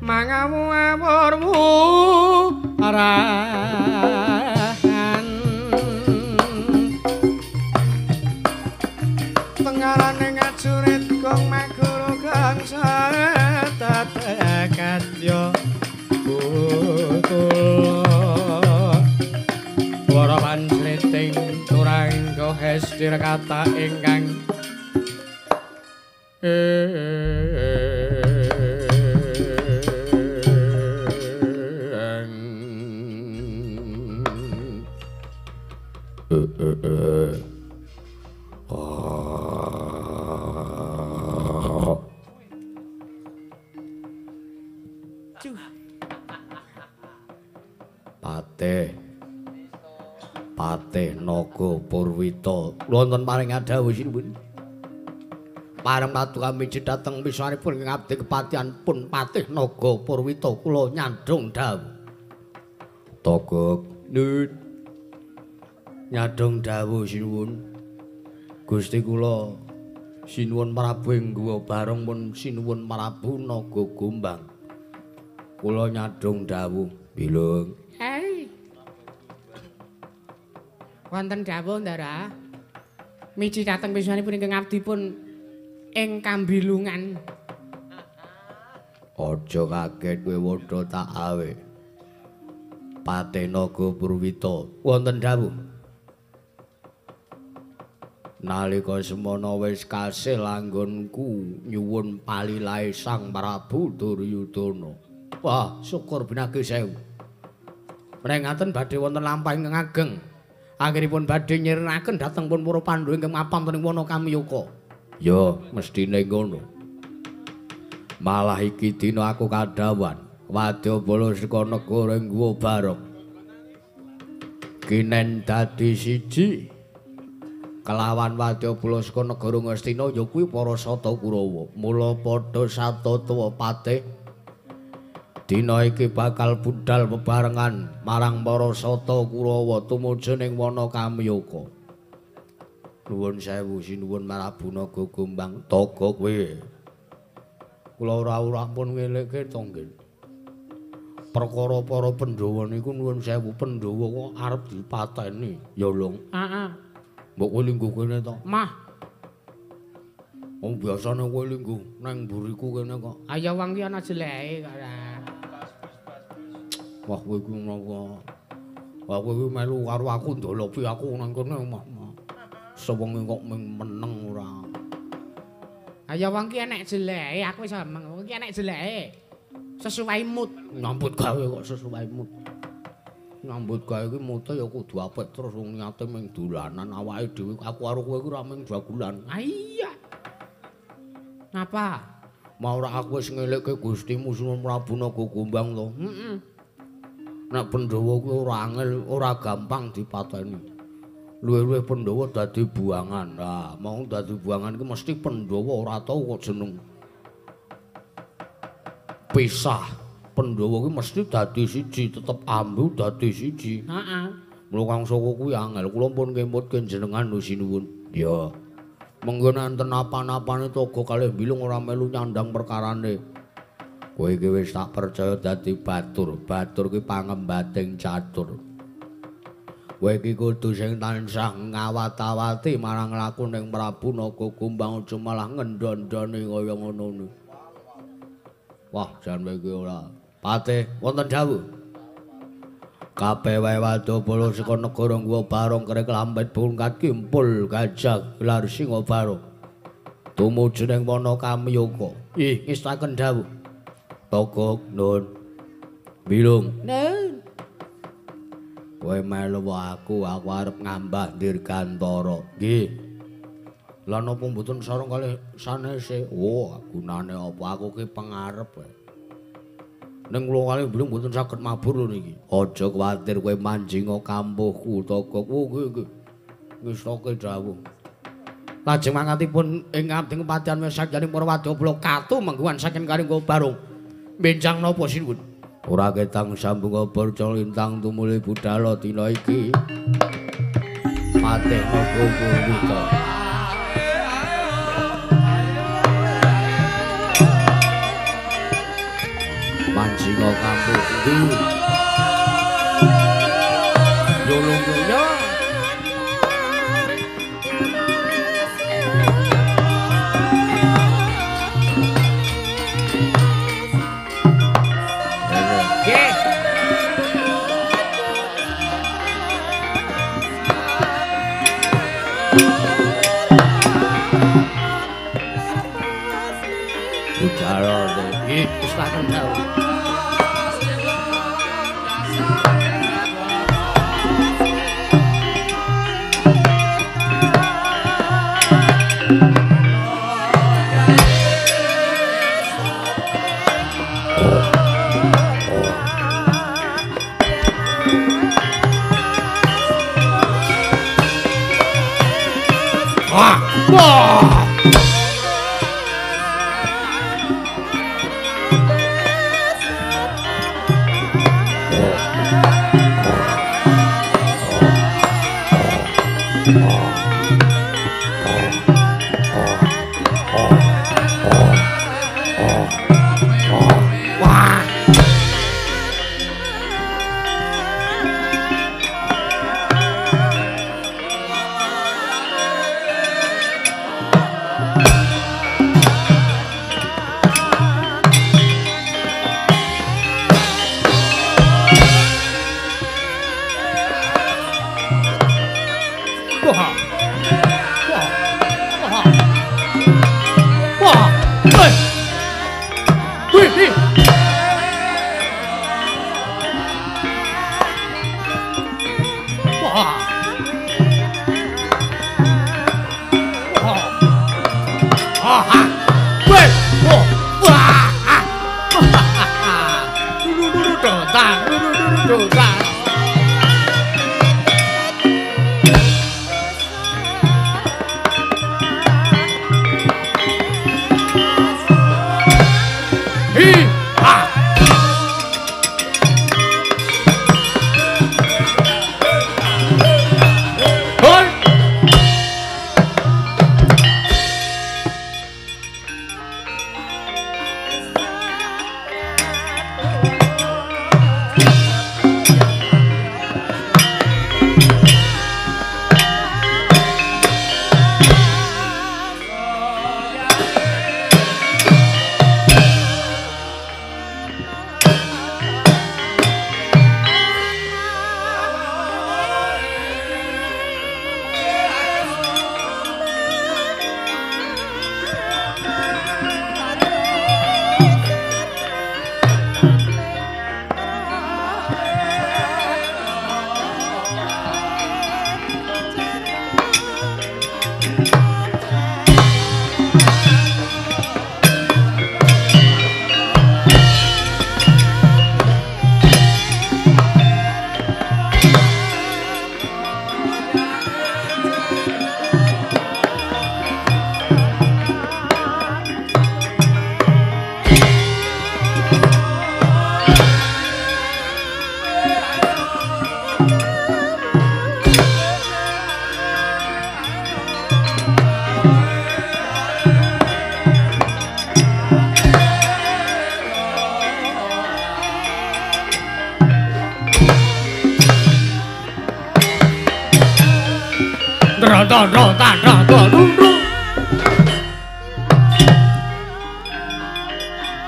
mangamu awurmu rahan tengarane ngajurit gong maguru gangsa tatekat yo Wara pancriting turang kohestir kata ingkang Patih Naga Purwita wonten paring adhawuh sinuwun pareng patu kami dhateng misanipun ngabdi kepatihan pun Patih Naga Purwita kula nyandhong dawuh Togok nun nyandhong dawuh sinuwun Gusti kula sinuwun Prabu ing guwa bareng pun sinuwun Prabu Naga Gombang kula nyandhong dawuh bilung wonten dawuh Ndara miji dhateng pisanipun ingkang abdi pun ing Kambilungan aja kaget kowe wedha tak awe Patih Naga Purwita wonten dawuh nalika semana wis kasil anggonku nyuwun palilahe Sang Prabu Duryudana wah syukur binagi sewu mrengaten badhe wonten lampah ingkang ageng akhiripun badhe nyirinaken dhateng pun para Pandhawa ingkang mapan ing wana Kamyaka. Ya, mestine ngono. Malah iki dina aku kadhawan wadyabala saka negara ing Guwa Barong. Kinen dadi siji kelawan wadyabala saka negara Ngastina ya kuwi para Sata Kurawa. Mula padha satatawa patih dina iki bakal budhal bebarengan marang para Sata Kurawa tumuju ning wana Kamyaka. Nuwun sewu sinuwun Prabu Naga Gombang Taga kowe. Kula ora pun ngelekke to nggih. Perkara para Pandhawa niku nuwun sewu Pandhawa kok arep dipateni. Ya lho. Heeh. Mbok kowe lingguh kene to. Mah. Wong biasane kowe lingguh nang mburiku kene kok. Aya wong ki ana jeleke kok. Wah kowe iku napa? Wah kowe iki melu karo aku ndolopi aku nang kene omah. Sewenge kok meneng ora. Ayo wong ki enek jeleke, aku wis omong wong ki enek jeleke. Sesuai mood. Nyambut gawe kok sesuai mood. Nyambut gawe ki mute ya kudu apik terus wong niate ming dolanan awake dhewe aku karo kowe ku ra ming dagulan. Ah iya. Ngapa? Mau ora aku wis ngelekke Gustimu Sunan Prabu Naga Gombang to. Heeh. Nek Pandhawa kuwi ora angel, ora gampang dipateni. Luwih-luwih Pandhawa dadi buangan. Nah, mau dadi buangan iki mesti Pandhawa ora tau kok jeneng pisah. Pandhawa ki mesti dadi siji, tetep ambu dadi siji. Heeh. Mula Kang Saka kuwi angel. Kula pun kemutke jenengan lho sinuwun. Ya. Mengko nanten apa-apane Toga kalih bilung ora melu nyandang perkarane. Kowe iki wis tak percaya dadi batur. Batur ki pangembating catur. Kowe iki kudu sing tansah ngawat-awati marang lakuning Prabu Naga Gombang aja malah ngendhandani kaya ngono. Wah, jan iki ora. Patih wonten dawuh. Kabeh wae wadyabala saka negara Guwa Barong kerek lambet bungkat kimpul gajah gelar singa barong. Tumuju ning wana Kamyaka. Ih, ngestaken dawuh. Togok nun. Bilung. Nun. Kowe melu aku arep ngambah Dirgantara. Nggih. Lah napa mboten sareng kalih sanese? Oh, gunane apa aku ki pengarep wae. Ning kula kalih belum mboten saged mabur lho niki. Aja kuwatir kowe manjinga kampuhku Togok. Oh, nggih. Wis toke dawuh. Lajeng mangkatipun ing abdi kepatihan sakjaning para wadyabala katu mengguwan saking karing Barong. Benjang napa sinuwun? Ora ketang sambung barca lintang tumuli budhal dina iki. Patih Naga Purwita. singa kampung iki. Yo.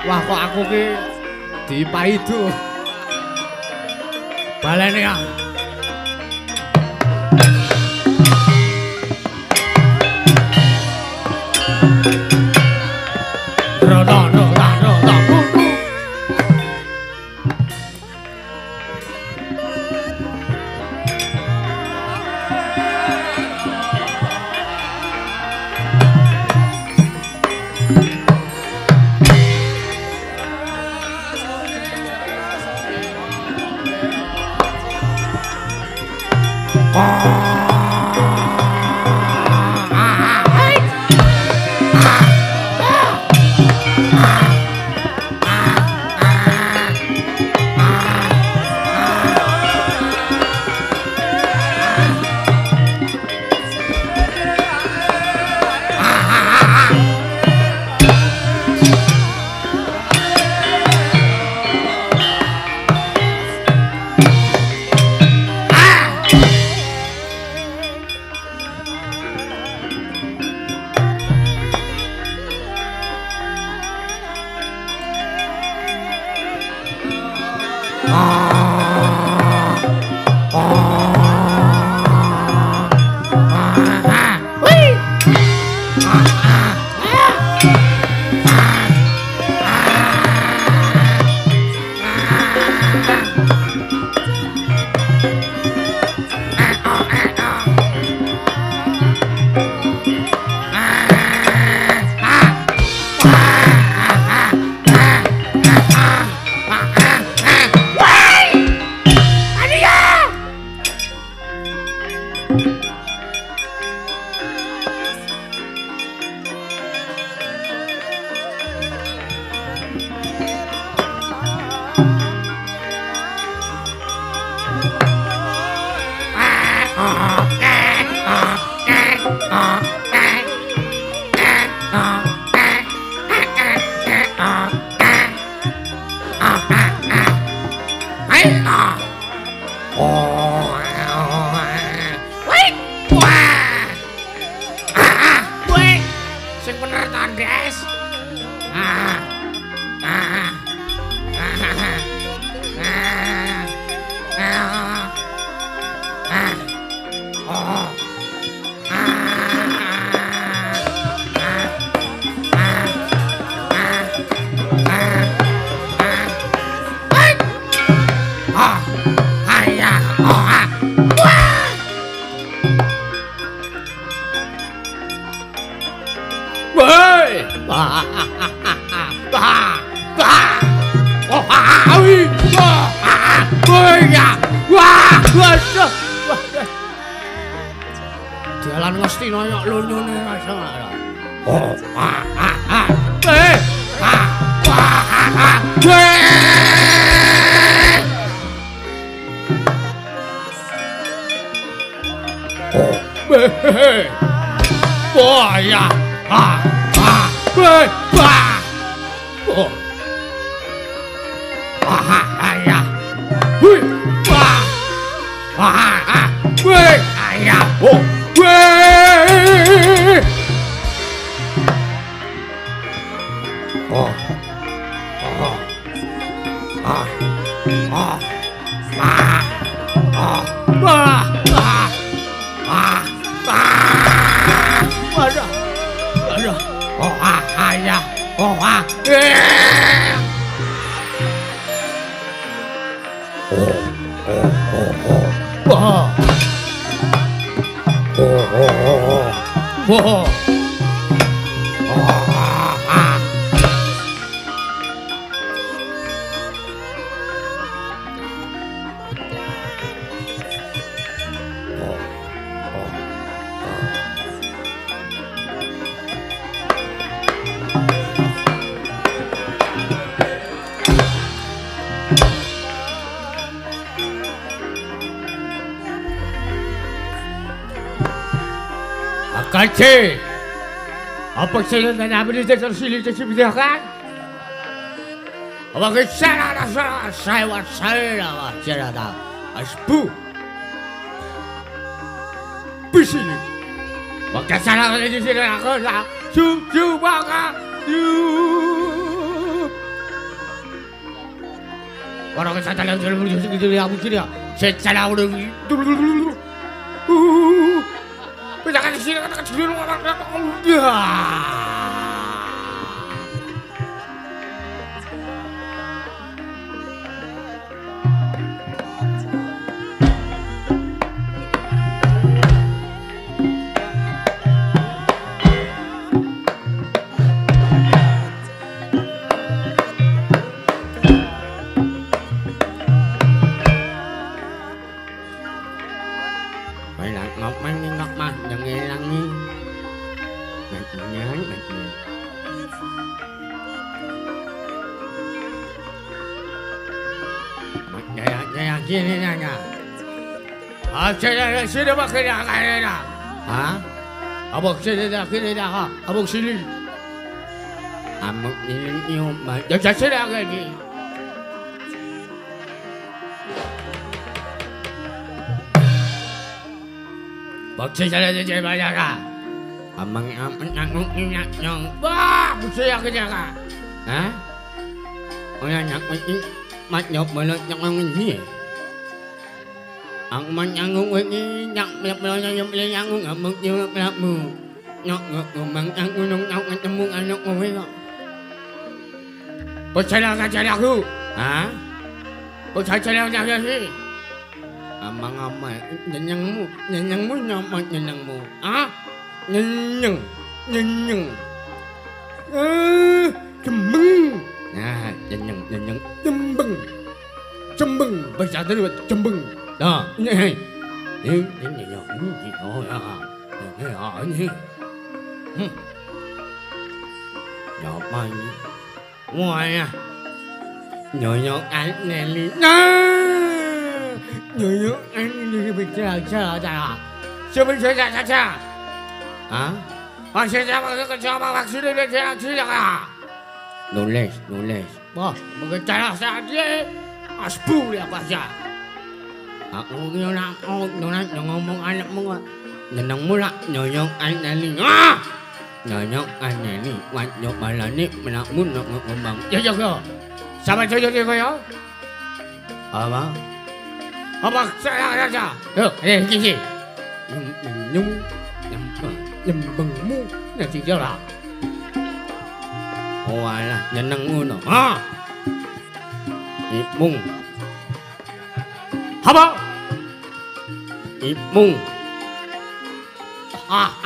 Wah kok aku ki dipaidu. Balene ya. Jalan Ngastina yok lunyune rasa. Wah ya. Ya. Hui. Ya. Oh. Kace, apa sila na namin dito sa silid sa sibidakan? Apa kisah na saya cerita na aspu, bisili. Waktu sana na di sini ako na baka Orang kesana lang sila mo dito ako sila. Saya udah Jangan di sini kata kecil orang Gini nanya. Sini apa kena kena? Hah? Abang sini dah kena dah ha? Abang sini. Abang ini umma. Jangan sini lagi. Bakso saya jadi banyak ah. Abang nyang. Wah, bakso yang kena ah. Hah? Oh yang nyang ini. nyok menak nyang ini. Ang manyangung wingi nyak nyok nyangung amung nyok nyakmu. Nyok ngomong ang unong nyok ketemu anak kowe kok. Percaya aku. Hah? Percaya sih. Amang-amang nyenyengmu nyapa nyenyengmu. Ah? Nyenyeng. Cembeng. Nah, nyenyeng. Cembeng. Bahasa tadi cembeng. Dah, ini. Oh ya. Ini. Nyapa ini? Muanya. Nyonyok Nelly. Nyonyok Nelly bicara. Sebentar saja. Hah? Siapa maksudnya dia? Nulis. Wah, berbicara saja. Asbu ya baca. Aku ngomong anakmu. Nyenengmu lah nyonyok Nelly. Nyonyok Nelly. Wanyok balani menakmu ngomong. Ya. Sama jojo dia kaya? Apa? Saja. Yuk, gini. Nyembengmu nanti jalan. Oh alah, nyenengmu no. Ha? Ipung. Apa? Ipung. Ada.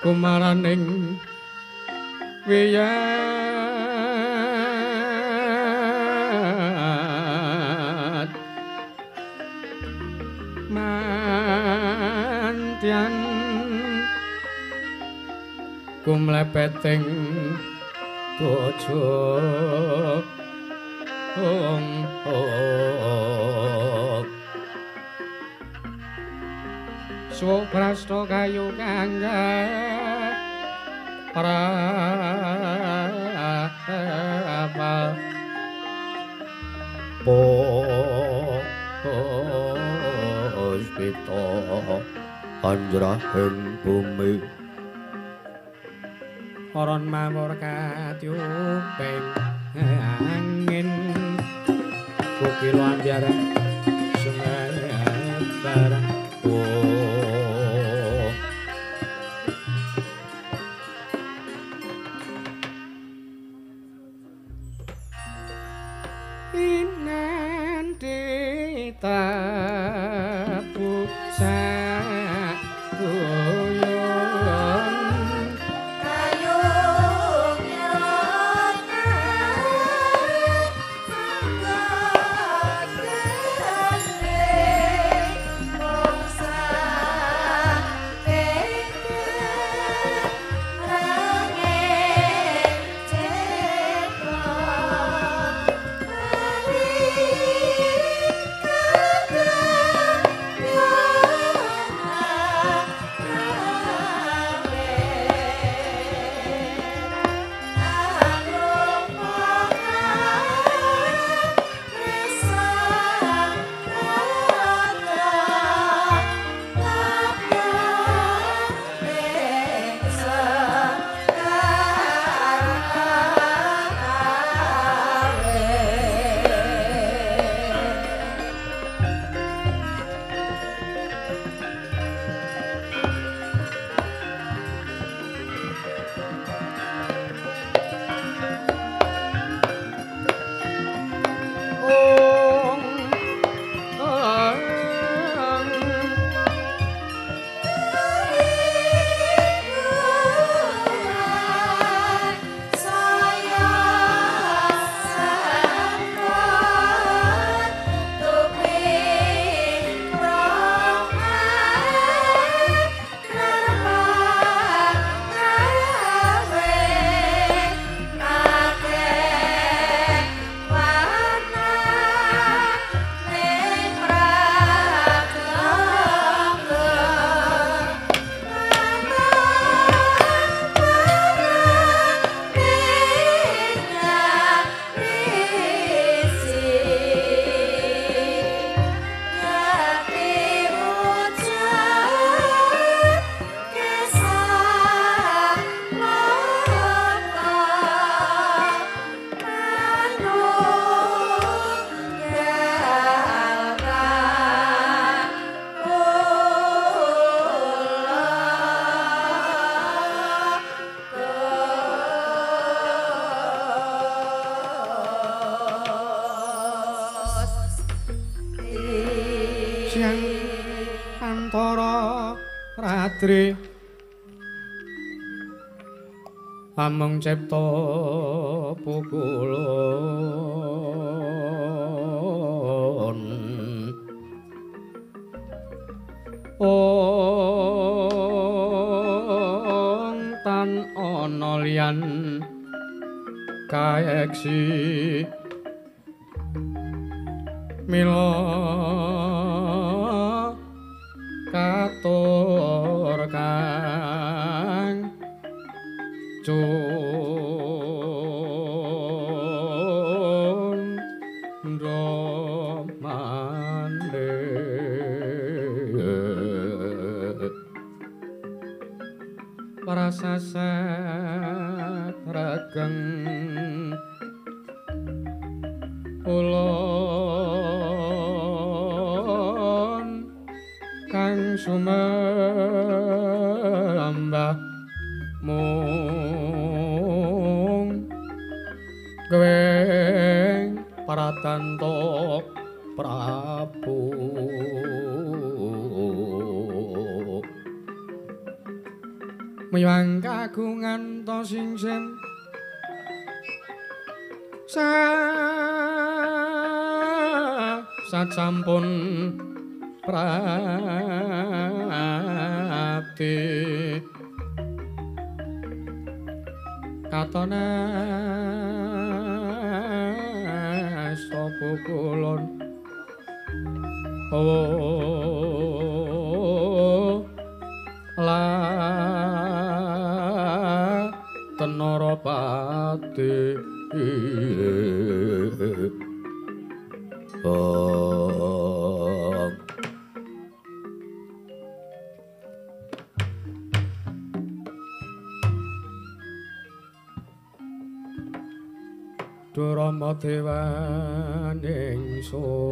Kumaraning wiyat mantian kumlepeting bojo Suprasto kayu kangga prapal puspita anjrahing bumi Koron mawur katyuping angin kukilo ambyara sungai barang tapu sak goyon kayung yon antara ratri amung cipta pukulun ong tan ana liyan kaeksi mila katur kang cundra mande prasasat rageng ulun kang sumembah mung kowe pratanto Prabu miwang kagungan to singsen sasampun prapti katone sapa kulon la tenorapati Durama dewaning sun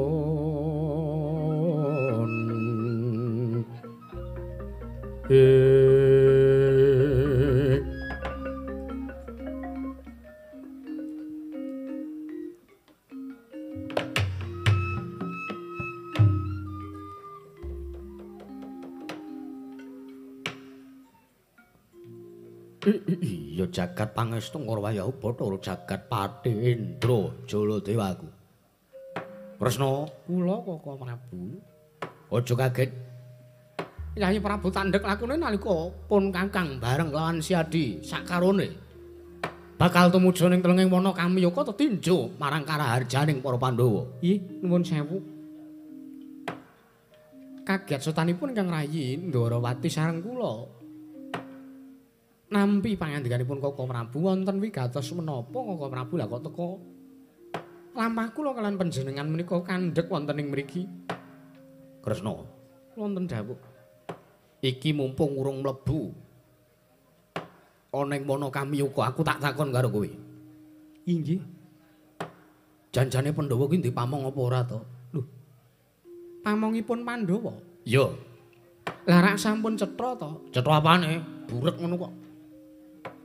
iya jagat pangestu ngorwayahu bathara jagat Pati Indra Jaladewaku. Kresna, kula Koko Prabu. Aja kaget. Yayi Prabu tandhek lakune nalika pun Kakang bareng lawan Siadi sakarone. Bakal tumuju ning telenging wana Kamiyaka tetinjo marang karaharjaning para Pandhawa. Ih, nuwun sewu. Kaget sotanipun Kang Rayi Ndarawati sareng kula. Nampi pangandikanipun Koko Prabu wonten wigatos menapa Koko Prabu lah kok teka lampah kula kalian panjenengan menika kandhek wonten ing mriki. Kresna, Wonten dawuh. iki mumpung urung mlebu ana ing wana Kamiyaka aku tak takon karo kowe. Inggih. Janjane Pandhawa kuwi dipamong apa ora to? Lho. Pamongipun Pandhawa. Iya. Lah rak sampun cetha to. Cetha apane? Burek ngono kok.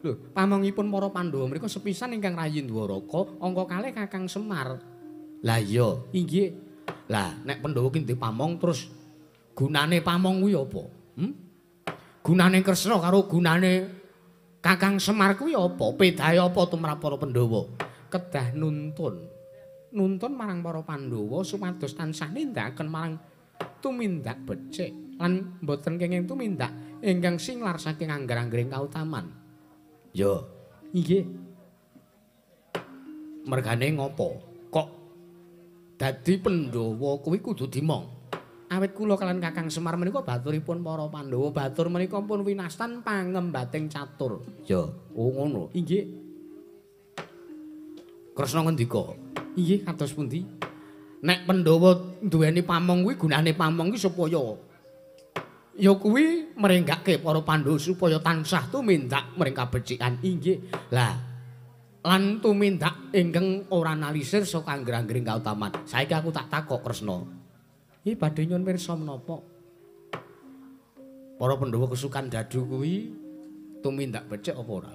Lho, pamongipun para Pandhawa mriku sepisan ingkang Rayi Dwaraka, angka kalih Kakang Semar. Lah iya. Inggih. Lah nek Pandhawa ki dipamong terus gunane pamong kuwi apa? Gunane Kresna karo gunane Kakang Semar kuwi apa? Pedahe apa tumrap para Pandhawa? Kedah nuntun. Nuntun marang para Pandhawa supados tansah nindakaken marang tumindak becik lan boten kenging tumindak ingkang singlar saking angger-anggering kautaman. Ya, inggih. Mergane ngopo? Kok dadi Pandhawa kuwi kudu dimong? Awit kula kalian Kakang Semar menika baturipun para Pandhawa, batur menika pun winastan pangembating catur. Ya, oh ngono. Inggih. Kresna ngendika, inggih kados pundi? nek Pandhawa duweni pamong kuwi gunane pamong kuwi supaya ya kuwi mrenggake para Pandhawa supaya tansah tumindak mring kabecikan. Inggih. Lah lan tumindak ingkang ora nalisir saka angger-anggering kautaman. Saiki aku tak takok Kresna. Nggih badhe nyuwun pirsa menapa? Para Pandhawa kesukan dadu kuwi tumindak becik apa ora?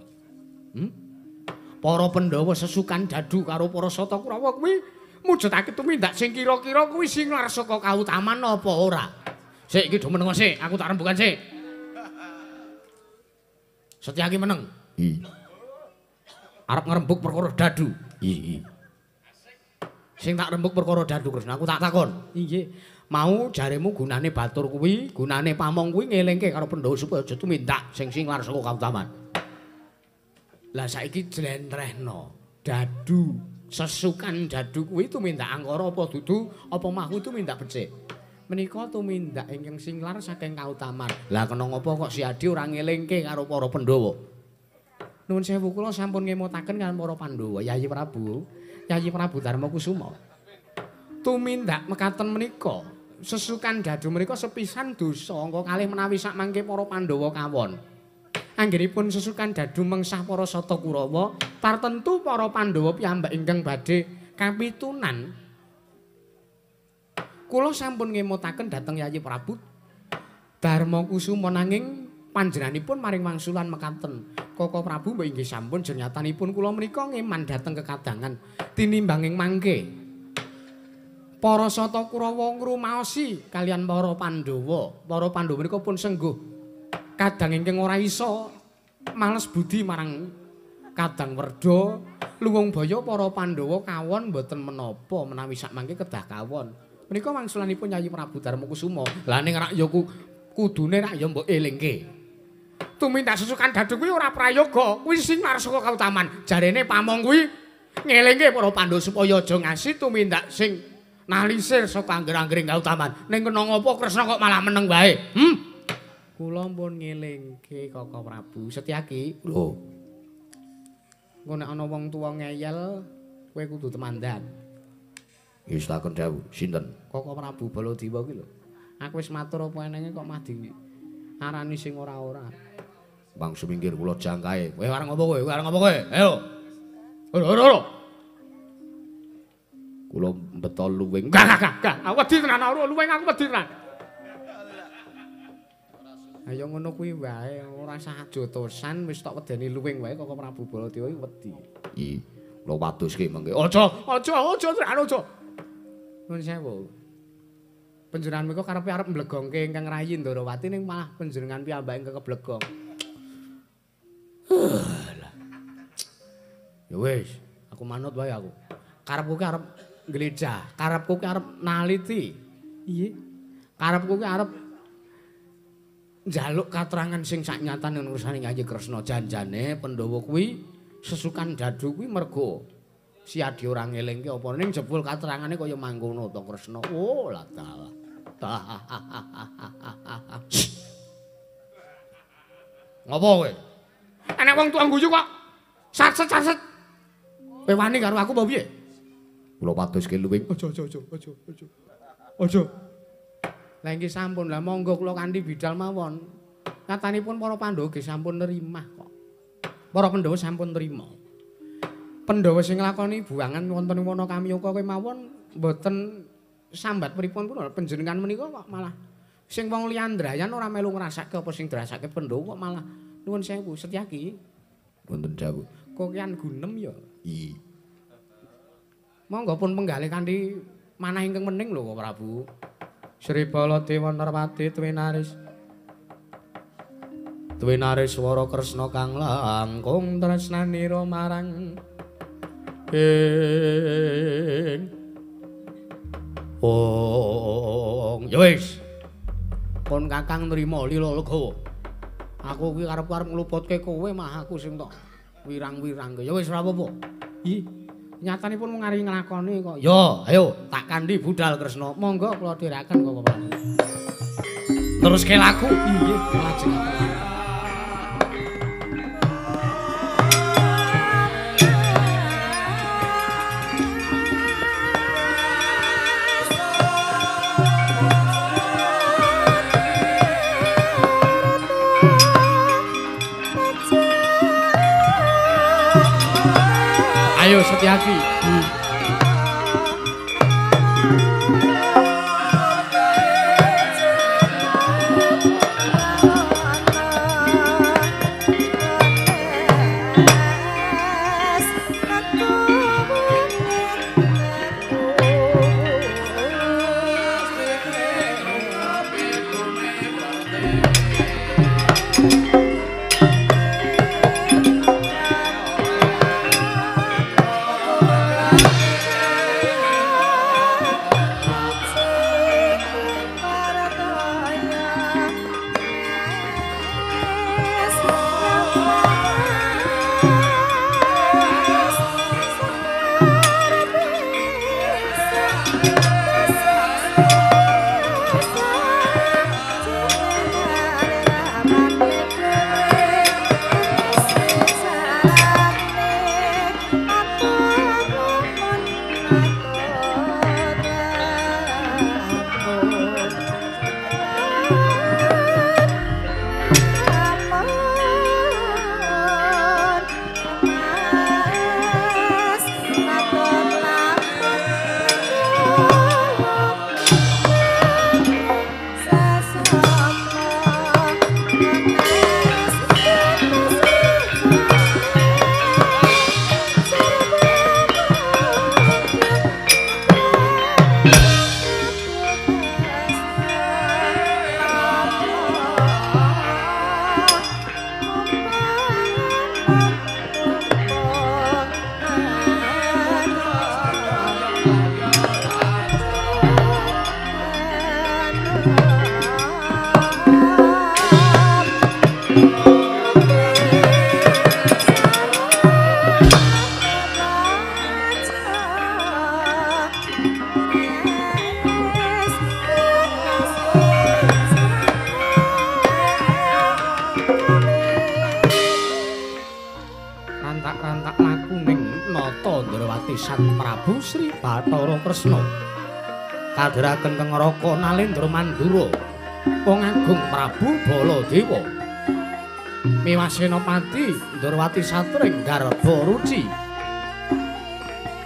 Para Pandhawa sesukan dadu karo para Sata Kurawa kuwi mujudake tumindak sing kira-kira kuwi singlar saka kautaman apa ora? Sik iki do meneng sik, aku tak rembugan sik. Setyaki meneng. Arep ngrembug perkara dadu. Sing tak rembug perkara dadu Kresna, aku tak takon. Inggih. Mau jaremu gunane batur kuwi, gunane pamong kuwi ngelingke karo Pandhawa supaya aja tumindak sing singlar saka kautaman. Lah saiki jlentrehno. Dadu, sesukan dadu kuwi tumindak angkara apa dudu, apa mahu tumindak becik. Menika tumindak ingkang singlar saking kautaman. Lah kena ngapa kok Si Adi ora ngelingke karo para Pandhawa? Nuwun sewu kula sampun ngemutaken kaliyan para Pandhawa, Yayi Prabu Darmakusuma. Tumindak mekaten menika sesukan dadu menika sepisan dosa angka kalih menawi sak mangke para Pandhawa kawon. Anggenipun sesukan dadu mengsah para Sata Kurawa, tartentu para Pandhawa piyambak ingkang badhe kapitunan. Kula sampun ngemutaken dhateng Yayi Prabu Darmakusuma nanging panjenenganipun maring wangsulan mekaten. Koko Prabu mbok inggih sampun jenyatanipun kula menika ngeman dhateng kekadangan tinimbanging mangke. Para Sata Kurawa ngrumaosi kalian para Pandhawa. Para Pandhawa menika pun sengguh kadang ingkang ora isa males budi marang Kadang Werda. Luwung baya para Pandhawa kawon mboten menapa menawi sak mangke kedah kawon. Menika wangsulanipun Yayi Prabu Darmakusuma. Lah ning rak ya kudune rak ya mbok elingke. Tumindak sesukan dadu kuwi ora prayoga, kuwi sing marsaka kautaman. Jarene pamong kuwi ngelingke para Pandhawa supaya aja ngasih tumindak sing nalisir saka angger-anggering kautaman. Ning kena ngapa Kresna kok malah meneng wae? Kula pun ngelingke Koko Prabu Setyaki. Lho. Engko nek ana wong tuwa ngeyel, kowe kudu temandan. Wis takon dawuh, sinten? Koko Prabu Baladewa kuwi lho. Aku wis matur apa enenge kok mah arani sing ora-ora. Bang semingkir kula jangkae. Kowe arep ngopo kowe? Kowe arep ngopo kowe? Ayo. Ora. Kula mbetol luwing. Gak. Aku wedi tenan ora luwing aku wedi tenan. Ayo ngono kuwi wae, ora usah jotosan wis tok wedeni luwing wae Koko Prabu Baladewa iki wedi. Iya. Kula waduske mengke. Aja tenan aja. Nuwun sewu. Panjenengan menika karepe arep mblegongke ingkang rayi Ndarawati ning malah panjenengan piyambake ingkang keblegong. Ya wis, aku manut wae aku. Karepku ki arep nglejah, karepku ki arep naliti. Iye. Karepku ki arep njaluk katerangan sing saknyatane urusan Yayi Kresna. Janjane Pandhawa kuwi sesukan dadu kuwi mergo Si Adi ora ngelingke apa ning jebul katerangane kaya mangkono to Kresna. Oh, la dalah. Ngopo kowe? Enek wong tuwa guyu kok saset-saset. Kowe wani karo aku apa piye? Kula waduske luwing. Aja. Lah iki sampun lah monggo kula kanthi bidal mawon. Katanipun para Pandhawa nggih sampun nerimah kok. Para Pandhawa sampun nrima. Pandhawa sing nglakoni buangan wonten ing Wanakamiaka kowe mawon mboten sambat pripun pun panjenengan menika kok malah sing wong liyandrayan ora melu ngrasake apa sing dirasake Pandhawa kok malah nuwun sewu Setyaki. Wonten dawuh. Kokian gunem ya. Iya. Monggo pun penggalih kanthi manah ingkang mening lho Kok Prabu. Sri Baladewa Narwati Twinaris. Twinaris swara Kresna kang langkung tresnanira marang ya wis. Pun Kakang nrimo lila lega. Aku kuwi arep ngluputke kowe mah aku sing tok wirang-wirang. Ya wis ora apa-apa. Ih, nyatanipun mung ari nglakoni kok. Ya, ayo tak kandhi budal Kresna. Monggo kula dhiraken kok Pak. Teruske laku. Nggih, lajeng. Ayo Setyaki. pisan Prabu Sri Bathara Kresna kadhiraken Kang Raka Nalendra Mandura Wong Agung Prabu Baladewa miwah Senopati Ndrawati Satring Garba Ruci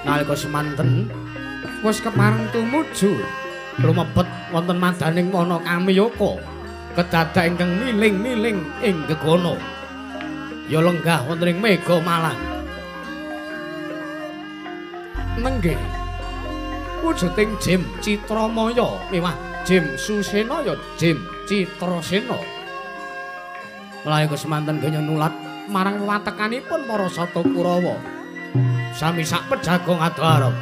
nalika semanten wis kepareng tumuju lumebet wonten madaning wana Kamiyaka kedadak ingkang miling-miling ing gegana ya lenggah wonten ing Mega Malang nenggih wujuding Jim Citramaya miwah Jim Susena ya Jim Citrasena nalika semanten ganya nulat marang watekanipun para Sata Kurawa sami sak pejagong adharep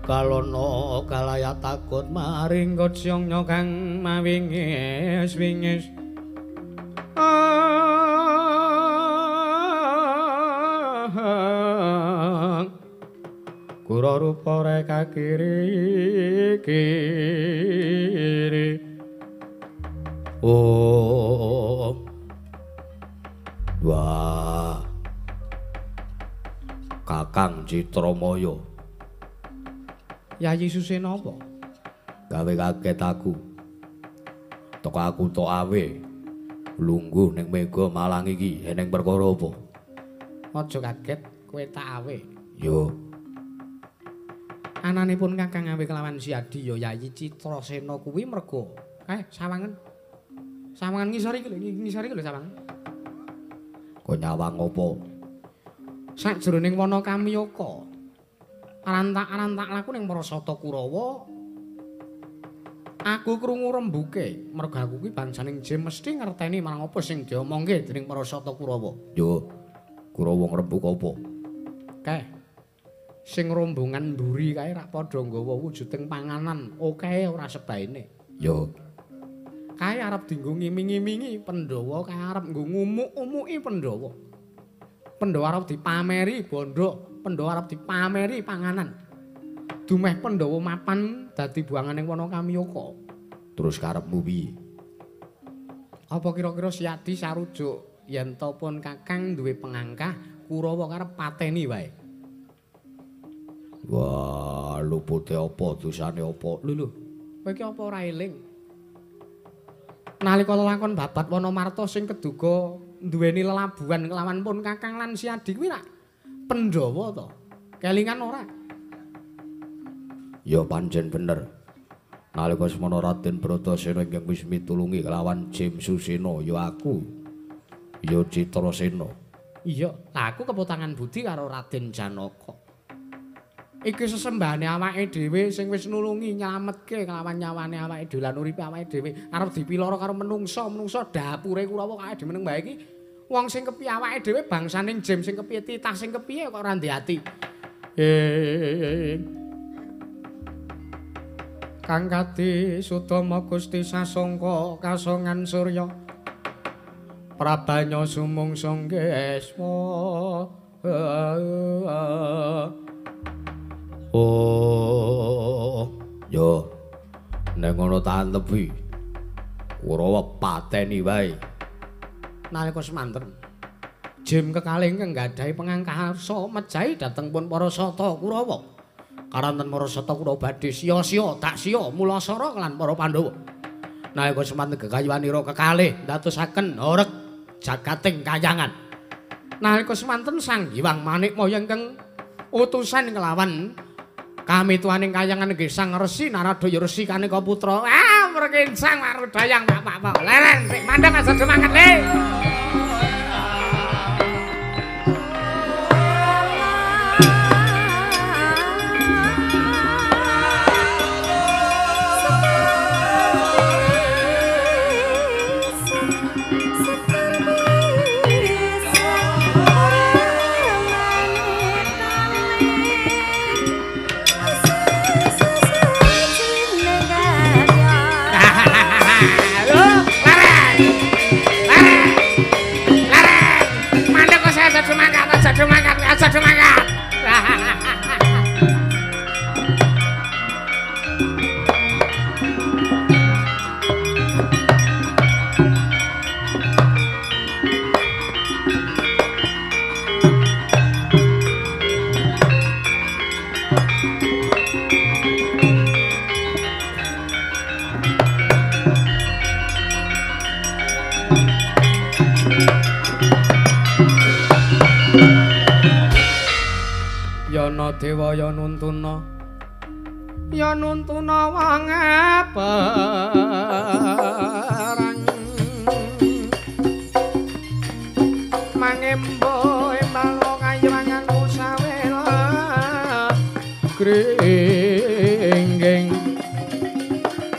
Kalana kalaya takut maring kocyongnya kang mawingis-wingis kura rupa reka kiri-kiri wah Kakang Citramaya Yayi Susena apa? Gawe kaget aku. Tok aku tok awe. Lungguh ning Mega Malang iki eneng perkara apa? Aja kaget, kowe tak awe. Yo. Ananipun Kakang awe kelawan Siadi ya Yayi Citrasena kuwi merga. Sawangen. Sawangen ngisor iki lho, ngisor iki lho sawangen. Kok nyawang apa? Sajroning wana Kamiyaka. Arantak-arantak laku ning para Sata Kurawa. Aku krungu rembuke, mergo aku kuwi bansaning Jim mesti ngerteni marang apa sing diomongke dening para Sata Kurawa. Yo, Kurawa ngrembug apa? Kae. Sing rombongan mburi kae rak padha nggawa wujuding panganan, okehe ora sebaene. Yo. Kae arep dienggo ngiming-imingi Pandhawa, kae arep nggo ngumuk-umuki Pandhawa. Pandhawa arep dipameri bondo. Pandhawa arep dipameri panganan. Dumeh Pandhawa mapan dadi buanganing wana Kamiyaka. Terus karepmu piye? Apa kira-kira Siadi sarujuk yen to pun Kakang duwe pengangkah Kurawa karep pateni wae? Wah, lupute apa dosane apa? Lho, kowe iki apa ora eling? Nalika lelakon babat Wanamarta sing keduga duweni lelabuhan kelawan pun Kakang lan Siadi kuwi rak Pandhawa to. Kelingan ora? Ya pancen bener. Nalika semana Raden Bratasena ingkang wis mitulungi kelawan Jim Susena ya aku. Ya Citrasena. Iya, lah aku keputangan budi karo Raden Janaka. Iki sesembahane awake dhewe sing wis nulungi nyelametke kelawan nyawane awake dhewe lan uripe awake dhewe arep dipiloro karo menungsa dapure Kurawa kae dimeneng bae iki. Wong sing kepiye awake dhewe bangsaning Jim sing kepiye titah sing kepiye kok ora ndek ati. Kang Kati Sudama Gusti Sasongka kasongan Surya Prabanya sumungsa ngeswa. Oh, yo nek ngono tak tebi Kurawa pateni wae. Nalika semanten Jim kekalih ingkang gadhahi pangangkasa mejahi dhateng pun para sata Kurawa. Karanten para sata Kurawa badhe sia-sia dak sia mulasara kelan para Pandhawa. Nalika semanten gegayuhanira kekalih ndadosaken horeg jagating kayangan. Nalika semanten Sang Hyang Manikmaya ingkang utusan kelawan kamituaning kayangan nggih Sang Resi Naradaya Resi Kanika Putra. Perkinsang marudayang Pak. Leren sik mandheng aja semangat le. Semangat. Yana dewa ya nuntuna wong perang mangembo embal kayuwangan usawela gringging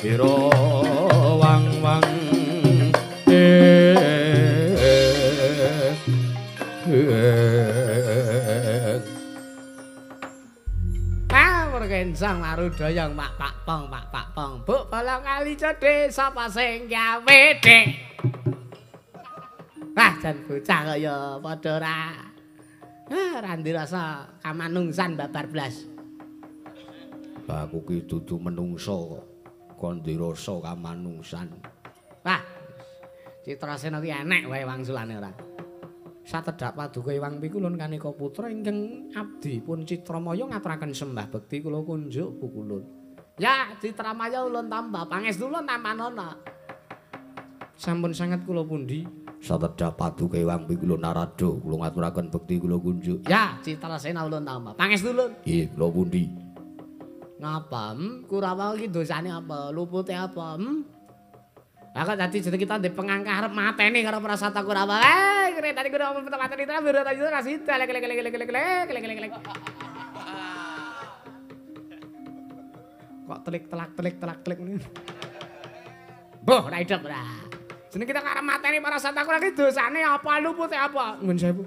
ira wang-wang Kensang marudayang Pak Pong. Buk bola kali cedhe sapa sing gawe dhek. Jan bocah kaya padha ra. Ra ndirasa kamanungsan babar blas. Aku ki dudu menungsa kok. Kon ndirasa kamanungsan. Citrasena ki enek wae wangsulane ora. Satedhak paduka Hyang Pikulun Kanika Putra ingkang abdi pun Citramaya ngaturaken sembah bekti kula kunjuk pukulun. Ya Citramaya ulun tambah pangestu ulun tamanana. Sampun sanget kula pundi? Satedhak paduka Hyang Pikulun Narada kula ngaturaken bekti kula kunjuk. Ya Citrasena ulun tambah pangestu ulun. Nggih kula pundi? Ngapa? Kurawa iki dosane apa? Lupute apa? Lah kok dadi jeneng kita ndek pengangkah arep mateni karo Prasata Kurawa. Tadi Kurawa mateni ta biru ta ora sida lek. Kok telik ngene. Boh, ora idep ora. Jeneng kita arep mateni Prasata Kurawa iki dosane apa? Lupute apa? Ngun sewu.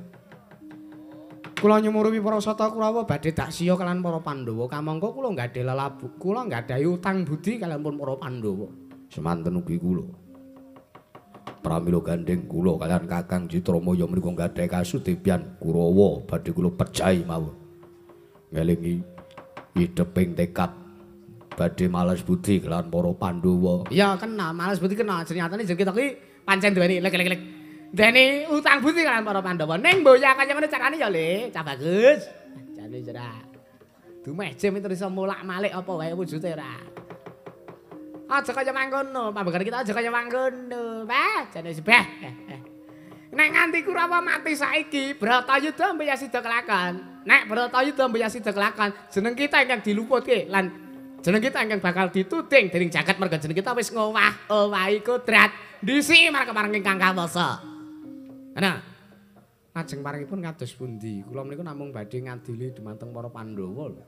Kula nyumurupi Prasata Kurawa badhe dak siya kalian para Pandhawa. Kamangka kula nggadahi lelabu. Kula nggadahi utang budi kalian pun para Pandhawa. Semanten ugi kula. Pramila gandeng kula kalian Kakang Citramaya menika nggadahi kasudibyan Kurawa badhe kula pejahi mawon. Ngelingi ideping tekad badhe malas budi kalian para Pandhawa. Ya kena, malas budi kena. Ternyatane jeneng kita ki pancen duweni lek. Dene utang budi kalian para Pandhawa. Ning mboya kaya ngene carane ya Le, cah bagus. Jane jera. Dumeh jem itu iso mulak-malik apa wae wujude ora. Aja kaya mangkono, pambegan kita aja kaya mangkono. Jane sebeh. Nek nganti Kurawa mati saiki, Bratayuda mbeya sida kelakan. Nek Bratayuda mbeya sida kelakan, jeneng kita ingkang diluputke lan jeneng kita ingkang bakal dituding dening jagat merga jeneng kita wis ngowah-owahi kodrat. Dhisiki marang ingkang kawasa. Ana. Lajeng paringipun kados pundi? Kula menika namung badhe ngadili dumateng para Pandhawa lho.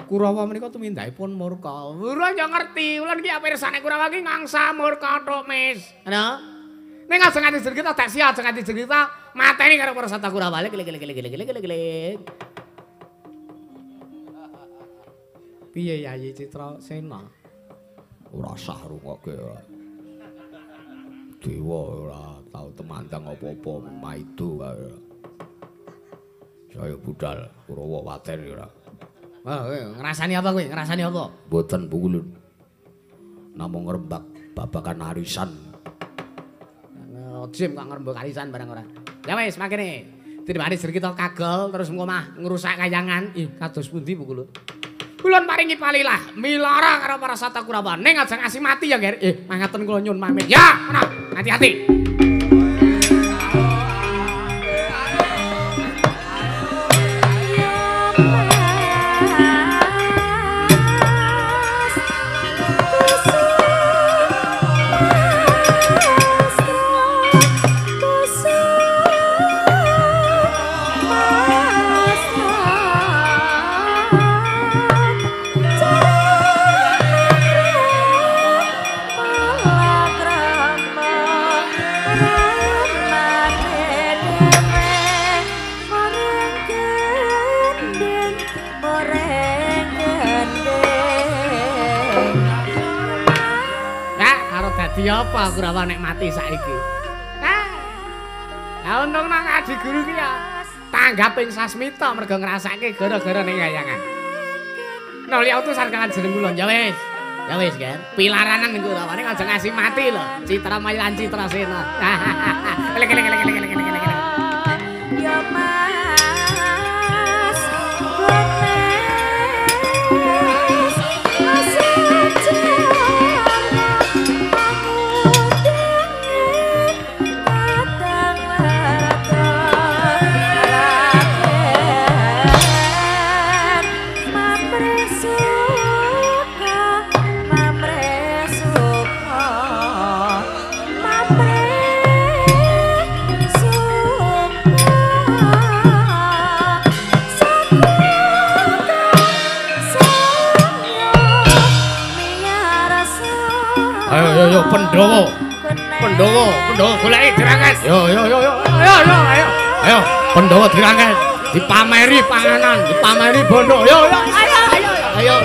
Kurawa menika tumindakipun murka. Ora yo ngerti, ulun iki pirsane Kurawa iki ngangsa murka tok, Mis. Ana. Ning aja nganti jeneng kita dak sia, aja nganti jeneng kita mateni karo Prasata Kurawa. Lek. Piye Yayi Citrasena? Ora sah rungokke. Dewa ora tau temandang apa-apa maido kae. Saya budal Kurawa waten ora. Ngrasani apa kowe? Ngrasani apa? Mboten Pukulun. Namung ngrembak babakan arisan. Jem kok ngrembak arisan barang ora. Ya wis makene. Dibanding ser kita kagel terus ngomah ngrusak kayangan. Ih, kados pundi Bu kula? Kulon paringi palilah milara karo para sata Kurawa ning aja ngasih mati ya, Ger. Mangaten kula nyuwun pamit. Ya, ana. Hati-hati. Apa Kurawa nek mati saiki? Lah untung nang Adi Guru ki ya tanggaping sasmita mergo ngrasake gara-gara ning kayangan. Nah liya utusan kangen jeneng kula ya wis. Ya wis, Ger. Pilaranan ning Kurawa ning aja ngasih mati lho. Citra Maya lan Citra Sena. Ya Mas. Yo Pandhawa goleki dirangket. Yo. Ayo. Pandhawa dirangket. Dipameri panganan, dipameri bondo. Yo. Ayo.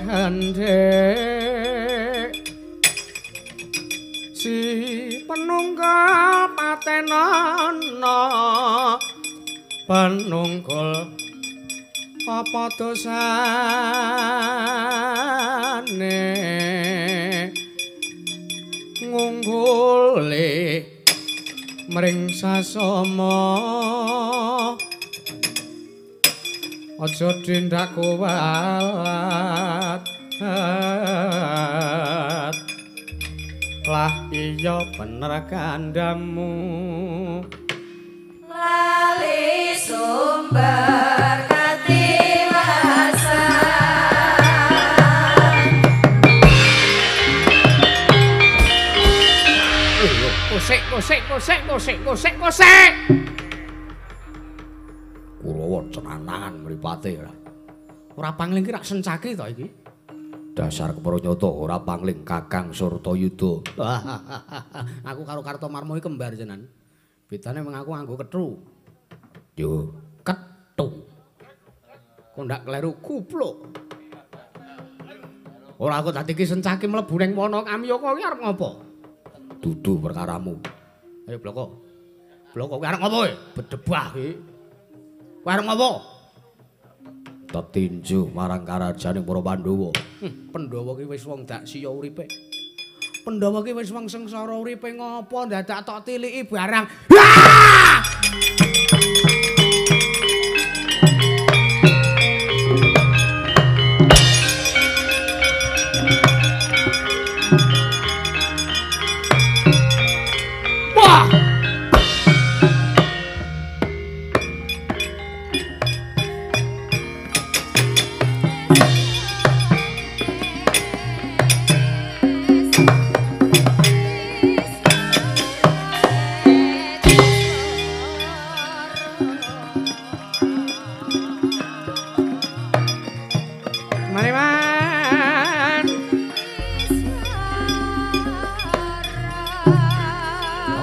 Hendek si penunggal patenana penunggal apa dosane ngunggule mring sasama aja tindak kuwat lah iya bener kandamu lali sumber katiwasan Kosek Kurawa cenanangan mripate ora. Ora pangling ki rak sencake to iki. Dasar kepranyata ora pangling Kakang Surtayuda. Aku karo Kartomarma iki kembar jenan. Bedane mung aku nganggo kethu. Yo, Kethu. Kok ndak kleru kupluk. Ora aku dadi ki sencake mlebu ning wana Kamyaka ki arep ngopo? Dudu perkaramu. Ayo bloko. Bloko kuwi arep ngopo kowe? Bedebah iki. Kowe arep ngopo? Tetinju marang karajaning para Pandhawa. Pandhawa ki wis wong dak siya uripe. Pandhawa ki wis wong sengsara uripe ngopo dadak tok tiliki barang.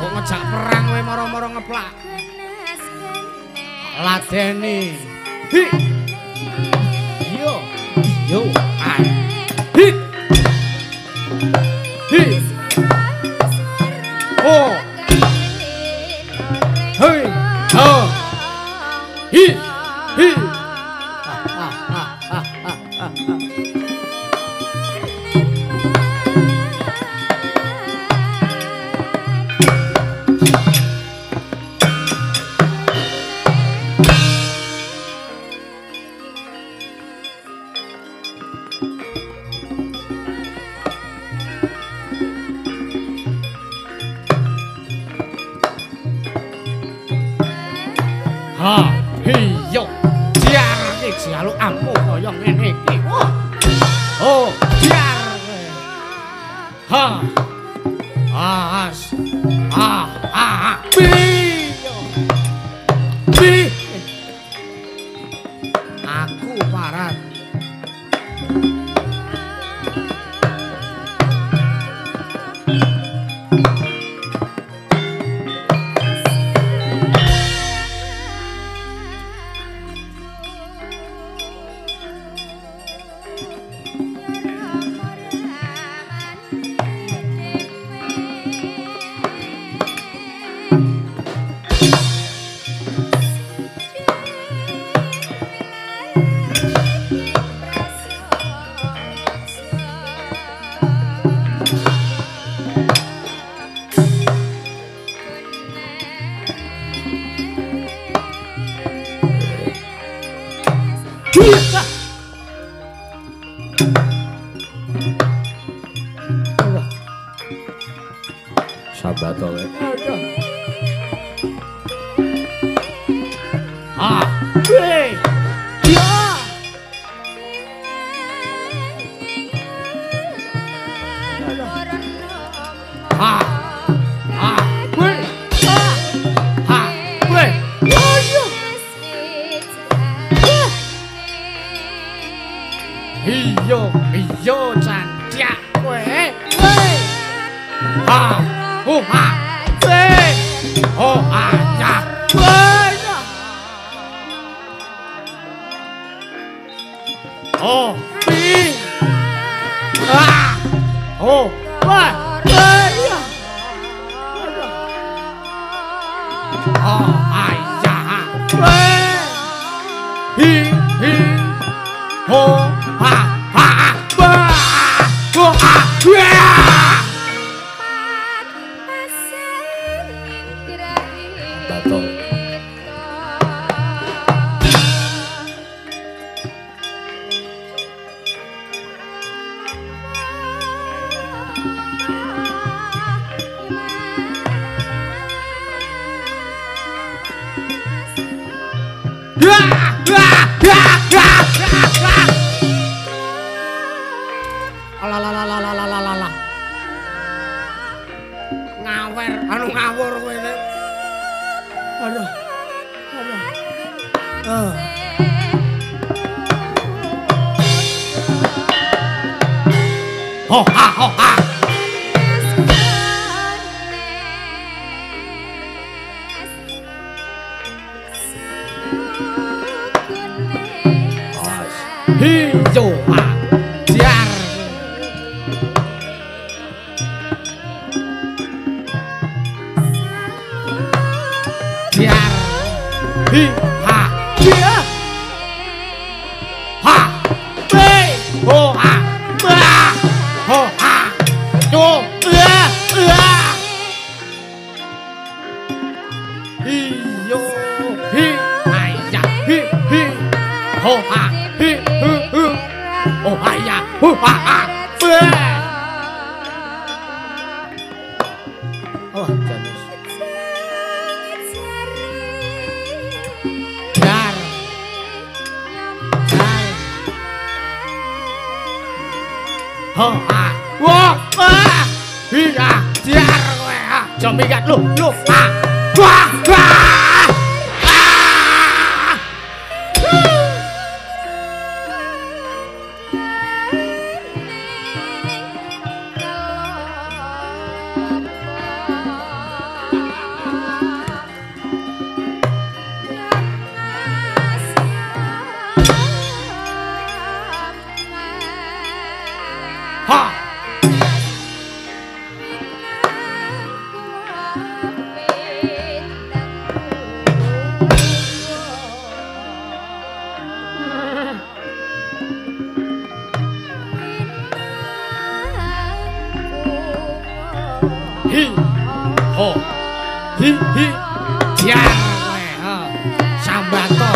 Kok ngejak perang kowe moro-moro ngeplak. Ladeni. Hi. Yo. Yo. Ai. Hit. Hi. Oh. Hei. Oh. Hi. Hi. Ha, hiyo, jar iki jaluk ampuh kaya ngene iki. Oh, jar. Ha. As. Bi. Bi. Aku parat. Sahabat oleh. Ah, weh. Ya. Ah. Ah, weh. Ah, weh. Iyo candyak kowe. Weh. Ah. Oh, ah. Weh. Oh, ah, ya. Weh. Oh, bi. Ah. Oh, wah. Ya. Oh, ayah. Weh. Hi. Ho, ha, ha. Ba. Oh, ah. Yeah. Batal. Alalalalalalalalala. Ngawer, anu ngawur kowe. Aduh. Ho ha ho ha. Hiyo ah. Jar. Jar. Hi ha. Dia. Ha. Be. Ho ha. Ba. Ho ha. Do. Hiyo. Hi. Ayah. Hi. Ho ha. Hi. Oh ayah. Ho ha. Be. Oh, jangan. Jar. Ho ha. Wah. Iya, jar kowe. Aja minggat lu. Ah. Wah. hi jar sambato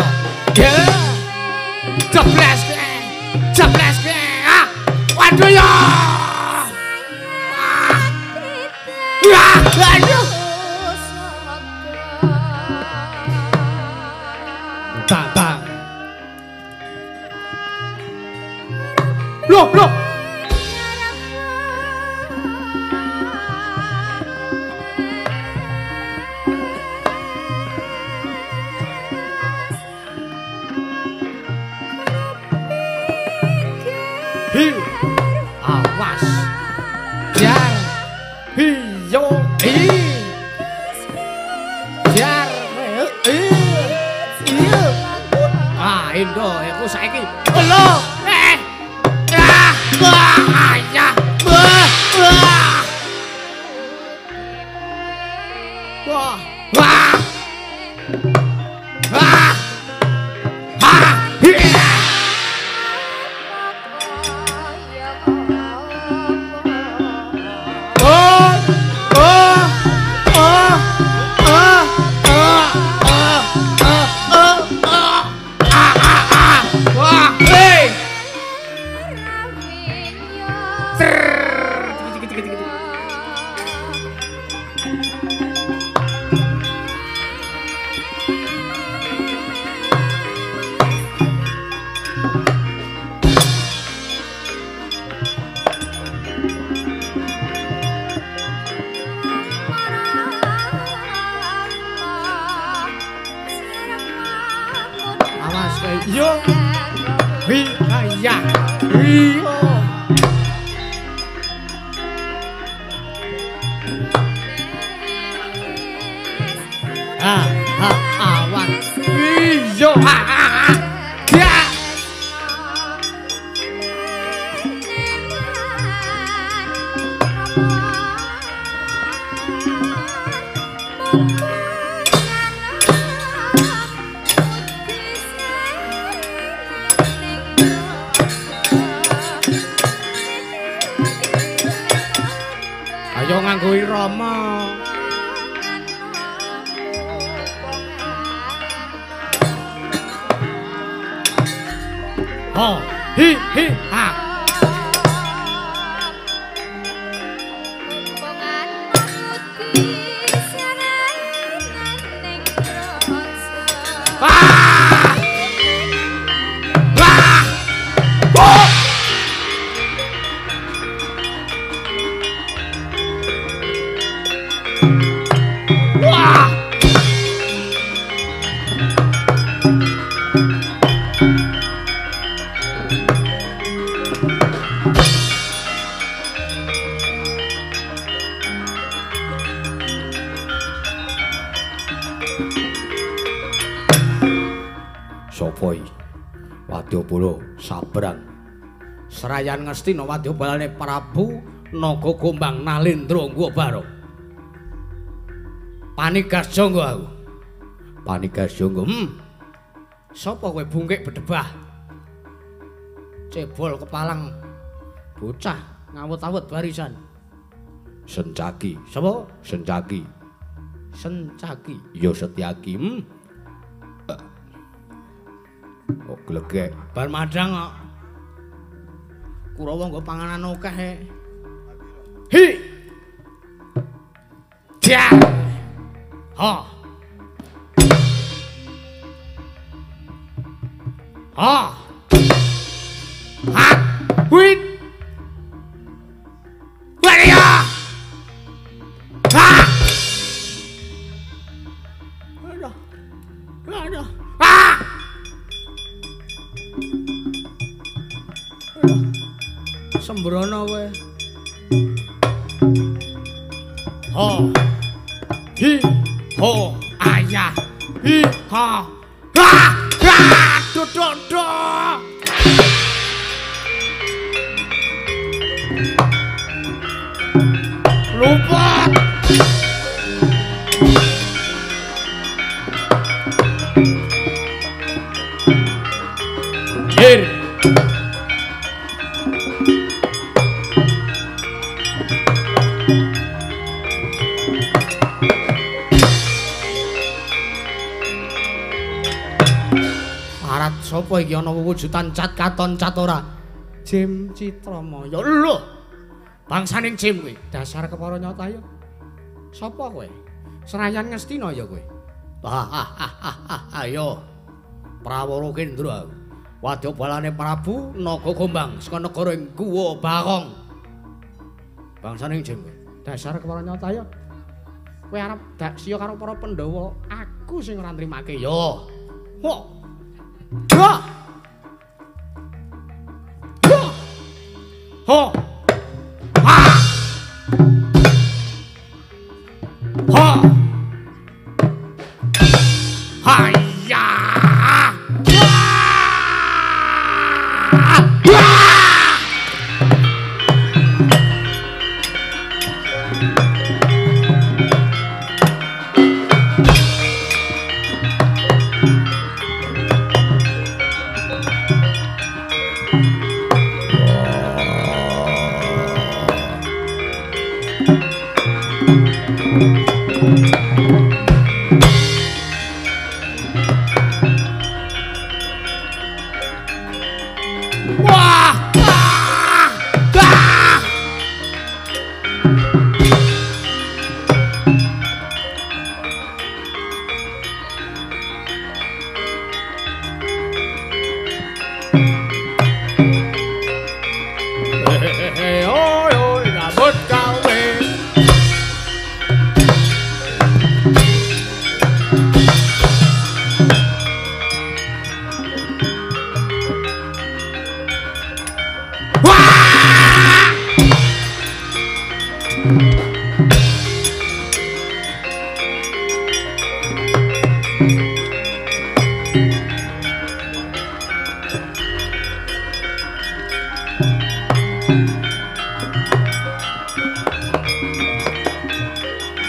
jeblas waduh ya aduh tak loh awas jar hiyo jar Indo aku saiki lho ayah yo wi ya awan yo ya ayo nganggo irama oh hi ha sapa iki Wadyabala sabrang serayan ngestina Wadyabalane Prabu Naga Gombang Nalendra Ngwabara Panigas Jangga aku Panigas Jangga sapa kowe bungkik bedebah cebol kepalang bocah ngawut-awut barisan Sencaki sapa Sencaki ya Setyaki kok glegek bar madang kok Kurawa nggo panganan akeh hi ja ha ha ha wit waria ha ada sembrono kowe ho hi ho ayah hi ha ha do lupa hier Warat sapa iki ana wujudan cat katon cat ora? Jim Citramaya. Lho. Bangsaning Jim kuwi, dasar kepara nyata ya. Sapa kowe? Serayan Ngastina ya kowe. Ayo. Prawara Kendra. Wadya balane Prabu Naga Gombang saka negara ing Guwa Bakong. Bangsaning Jim kowe. Dasar kepara nyata ya. Kowe arep dak siya karo para Pandhawa, aku sing ora nrimake ya. Ho. Ha. Ho. Ha. Ha. Hayya.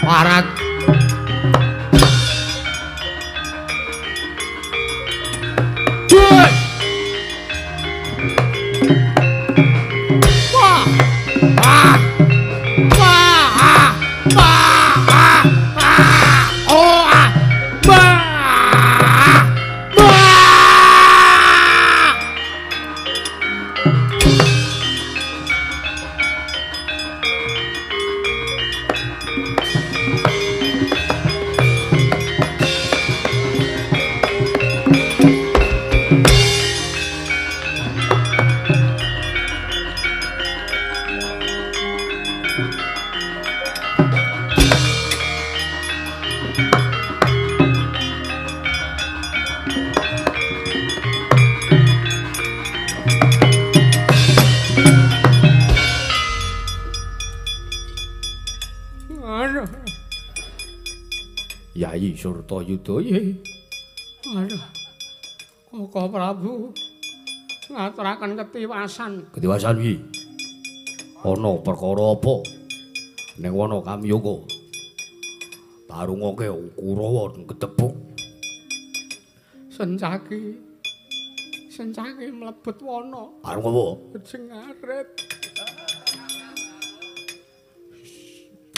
Warat. Wah. Wah. Wah. Wah. Wah. Oh. Wah. Wah. Yai Surtayuda. Aduh. Koko Prabu ngaturaken ketiwasan. Ketiwasan iki ana perkara apa ning wana Kamyaka? Tarungake Kurawa ketebuk. Sencaki mlebet wana. Arep apa? Jengaret.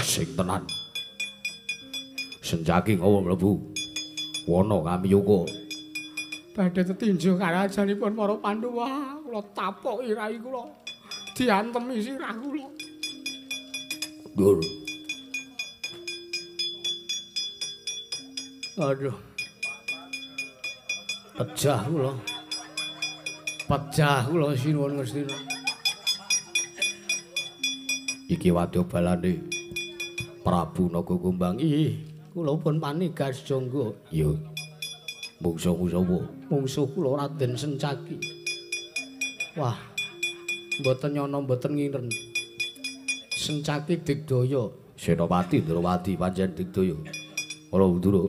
Sing tenan. Sencaki ngawa mlebu wana Kamyaka. Badhe tetinju karajanipun para Pandhawa, kula tapoki rai kula. Diantemi sirah kula. Dur. Aduh. Pejah kula sinuwun Ngastina. Iki wadya balane Prabu Naga Gombang. Kula pun panigas jangga. Ya. Mungsuhmu sapa? Mungsuh kula Raden Sencaki. Wah. Mboten nyono mboten ngiren. Sencaki Digdaya. Senopati Ndrawati pancen Digdaya. Ora Ndura.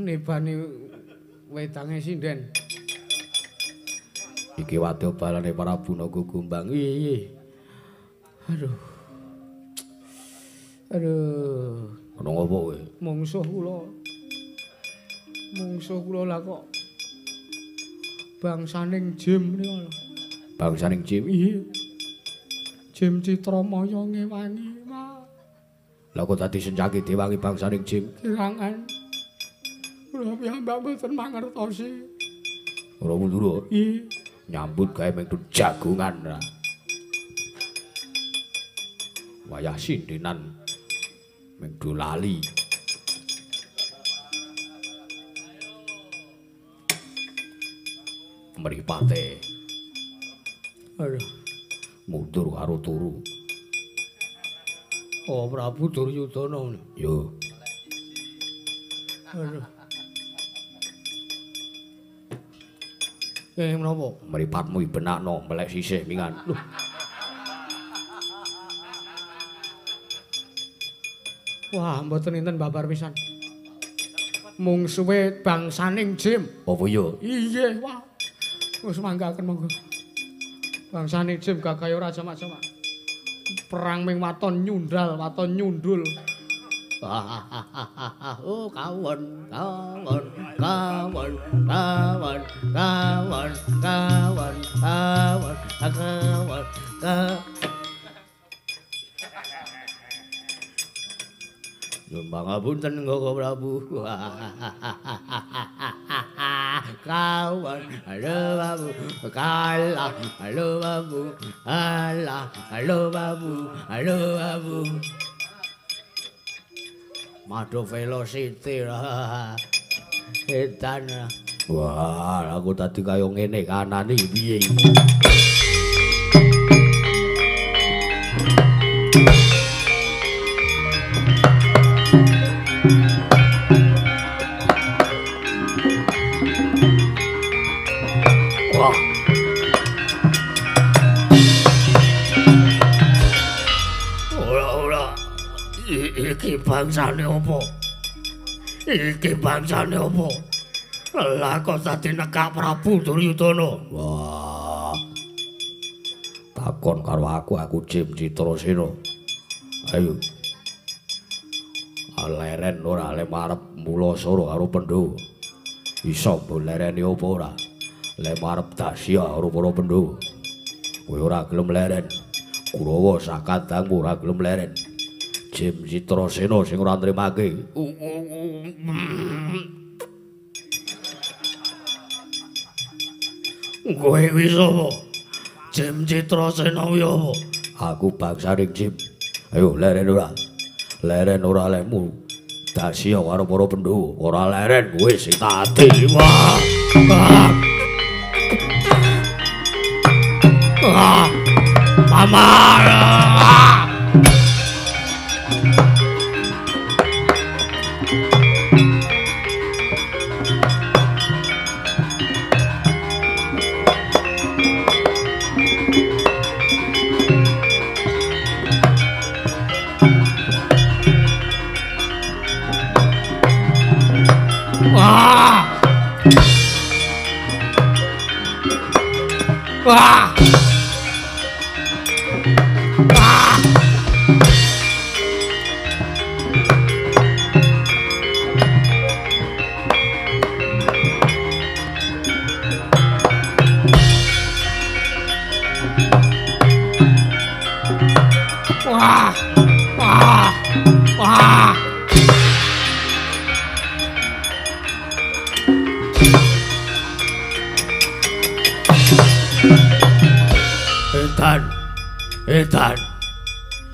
Nibani wedange sinden. Iki wadya balane Prabu Naga Gombang. Aduh. Ana ngopo kowe? Mungsuh kula lah kok bangsaning Jim nika. Bangsaning Jim. Iya. Jim Citramaya ngewangi mah. Lah kok dadi senjaki diwangi bangsaning Jim? Kirangan. Kula piyambak mboten mangertosi. Ora mundur. Iya. Nyambut gawe mengko jagongan ra. Wayah sindinan mengko lali. Mripate. Aduh, mundur karo turu. Oh Prabu Duryudana. Yo. Aduh. Menapa? Mripatmu benakno melek sisih mingan. Loh. Wah, mboten enten babar pisan. Mung suwe bangsaning Jim. Apa yo? Iya, wah. Wis manggaken monggo. Bangsane Jim gagaya ora jamak-jamak. Perang ming waton nyundal, waton nyundul. Oh kawan, kawan, kawan, kawan, kawan, kawan, kawan, kawan, Nyun pangapunten Koko Prabu. Kawan, halo babu, kalah, halo babu, alah, halo babu, halo babu. Mado velocity lah. Edan. Wah, aku tadi kaya ngene kanane piye. Wah. Ora. Iki bangsane apa? Iki bangsane apa? Lah kok dadi nekak Prabu Duryudana. Wah. Takon karo aku Jim Citrasena. Ayo. Leren ora le marep Mulasara karo Pandhawa. Iso mbolereni apa ora? Le marep Dasya karo para Pandhawa. Kowe ora gelem leren. Kurawa sakadangmu ora gelem leren. Jim Citrasena sing ora nrimake. Kowe wis apa? Jim Citrasena kuwi apa? Aku bangsaning Jim. Ayo leren ora? Leren ora lemu. Dasya karo para Pandhawa. Ora leren kowe sing tak ati. Wah. Mama. Wah!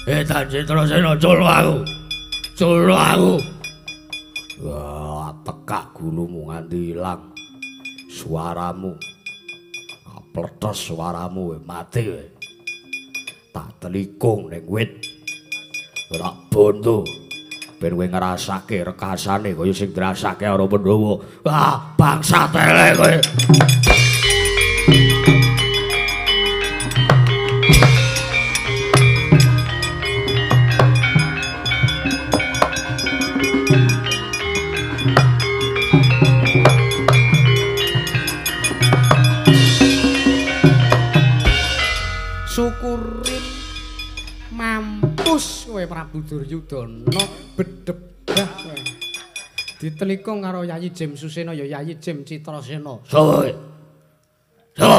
Edan Citrasena culuk aku. Wah, tekak gulumu nganti ilang. Suaramu. Pletos suaramu mati kowe. Tak telikung ning wit. Tak bondo. Ben kowe ngrasake rekasane kaya sing dirasake karo Pandhawa. Wah, bangsa tele kowe. Syukurin mampus kowe Prabu Duryudana bedebah kowe. Ditelikung karo Yayi Jim Susena ya Yayi Jim Citrasena. Soe. So.